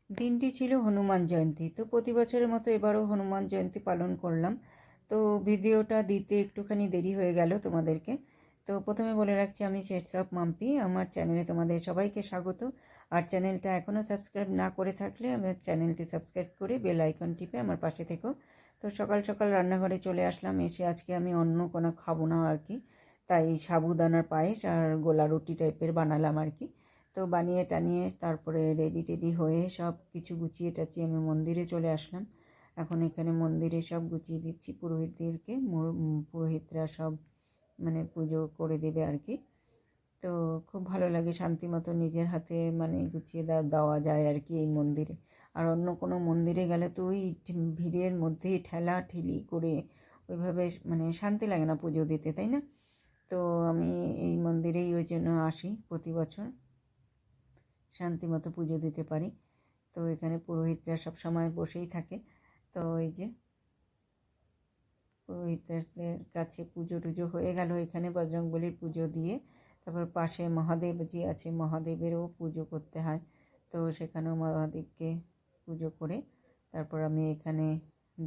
দিনটি ছিল হনুমান জয়ন্তী। তো প্রতি বছরের মতো এবারও হনুমান জয়ন্তী পালন করলাম। তো ভিডিওটা দিতে একটুখানি দেরি হয়ে গেল তোমাদেরকে। তো প্রথমে বলে রাখছি, আমি শেডস অফ মাম্পি। আমার চ্যানেলে তোমাদের সবাইকে স্বাগত। আর চ্যানেলটা এখনও সাবস্ক্রাইব না করে থাকলে আমার চ্যানেলটি সাবস্ক্রাইব করে বেল আইকন টিপে আমার পাশে থেকো। তো সকাল সকাল রান্নাঘরে চলে আসলাম। এসে আজকে আমি অন্য কোনো খাবো না আর কি, তাই সাবুদানার পায়েস আর গোলা রুটি টাইপের বানালাম আর কি। তো বানিয়ে টানিয়ে তারপরে রেডি টেডি হয়ে সব কিছু গুছিয়ে টাছিয়ে আমি মন্দিরে চলে আসলাম। এখন এখানে মন্দিরে সব গুছিয়ে দিচ্ছি পুরোহিতদেরকে। পুরোহিতরা সব মানে পুজো করে দেবে আর কি। তো খুব ভালো লাগে, শান্তি মতো নিজের হাতে মানে গুছিয়ে দেওয়া যায় আর কি এই মন্দিরে। আর অন্য কোনো মন্দিরে গেলে তো ওই ভিড়ের মধ্যে ঠেলা ঠেলি করে ওইভাবে মানে শান্তি লাগে না পুজো দিতে, তাই না? তো আমি এই মন্দিরেই ওই জন্য আসি প্রতি বছর, শান্তি মতো পুজো দিতে পারি। তো এখানে পুরোহিতরা সব সময় বসেই থাকে। তো এই যে পুরোহিতদের কাছে পুজো টুজো হয়ে গেল। এখানে বজরংবলির পুজো দিয়ে তারপর পাশে মহাদেবজি আছে, মহাদেবেরও পুজো করতে হয়। তো সেখানেও মহাদেবকে পুজো করে তারপর আমি এখানে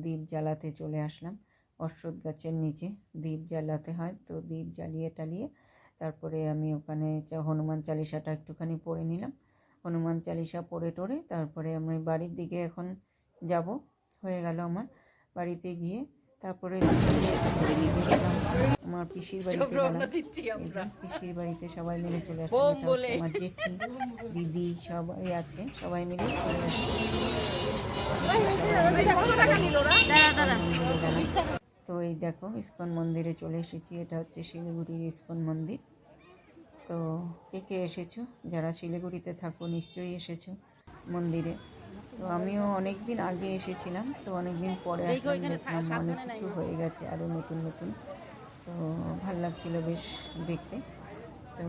দীপ জ্বালাতে চলে আসলাম। অশ্বত্থ গাছের নিচে দীপ জ্বালাতে হয়, তো দীপ জ্বালিয়ে টালিয়ে তারপরে আমি ওখানে হনুমান চালিসাটা একটুখানি পড়ে নিলাম। হনুমান চালিসা পড়ে টড়ে তারপরে আমি বাড়ির দিকে এখন যাব। হয়ে গেল আমার বাড়িতে গিয়ে তারপরে আমার পিসির বাড়িতে গেলাম। পিসির বাড়িতে সবাই মিলে চলে আসলাম। এটা হচ্ছে আমার জেঠি, দিদি সবাই আছে, সবাই মিলে চলে আসলাম। তো এই দেখো ইস্কন মন্দিরে চলে এসেছি। এটা হচ্ছে শিলিগুড়ির ইস্কন মন্দির। তো কে কে এসেছো? যারা শিলিগুড়িতে থাকো নিশ্চয়ই এসেছো মন্দিরে। তো আমিও অনেক দিন আগে এসেছিলাম, তো অনেক দিন পরে আসলাম, দেখলাম অনেক কিছু হয়ে গেছে আরও নতুন নতুন। তো ভাল লাগছিলো বেশ দেখতে। তো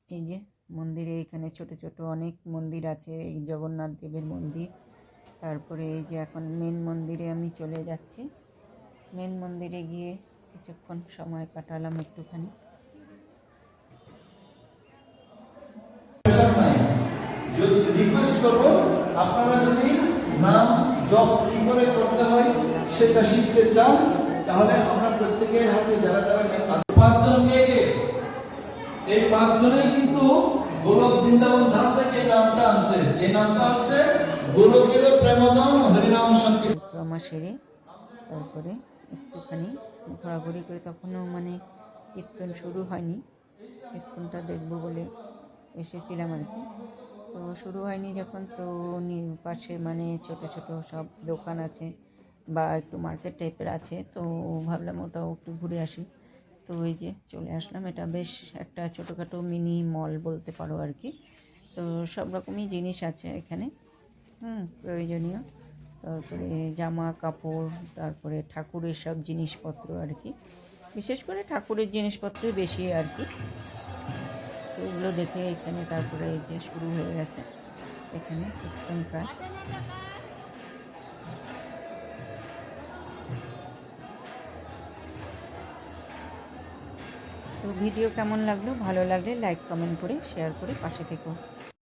এই যে মন্দিরে এখানে ছোট ছোট অনেক মন্দির আছে, এই জগন্নাথ দেবের মন্দির। তারপরে এই যে এখন মেন মন্দিরে আমি চলে যাচ্ছি। মেন মন্দিরে গিয়ে কিছুক্ষণ সময় কাটালাম একটুখানি। রিকোয়েস্ট করবো আপনারা যদি নাম জপ কি করে করতে হয় সেটা শিখতে চান, তাহলে আমরা প্রত্যেকের হাতে যারা যারা পাঁচজন কে এই পাঁচজনেই কিন্তু গোলক বৃন্দাবন ধাম থেকে এই নামটা আনছে। এই নামটা হচ্ছে গোলকের প্রেমধন হরিনাম সংকীর্তন। সেরে তারপরে একটুখানি ঘোরাঘুরি করে, তখনও মানে কীর্তন শুরু হয়নি, কীর্তনটা দেখবো বলে এসেছিলাম আর কি। তো শুরু হয়নি যখন, তো পাশে মানে ছোট ছোট সব দোকান আছে বা একটু মার্কেট টাইপের আছে, তো ভাবলাম ওটাও একটু ঘুরে আসি। তো ওই যে চলে আসলাম। এটা বেশ একটা ছোটোখাটো মিনি মল বলতে পারো আর কি। তো সব রকমই জিনিস আছে এখানে, প্রয়োজনীয়। তারপরে জামা কাপড়, তারপরে ঠাকুরের সব জিনিসপত্র আর কি, বিশেষ করে ঠাকুরের জিনিসপত্রই বেশি আর কি। তো এগুলো দেখে এখানে তারপরে এই যে শুরু হয়ে গেছে এখানে কীর্তন প্রায়। তো ভিডিও কেমন লাগলো? ভালো লাগলে লাইক কমেন্ট করে শেয়ার করে পাশে থেকো।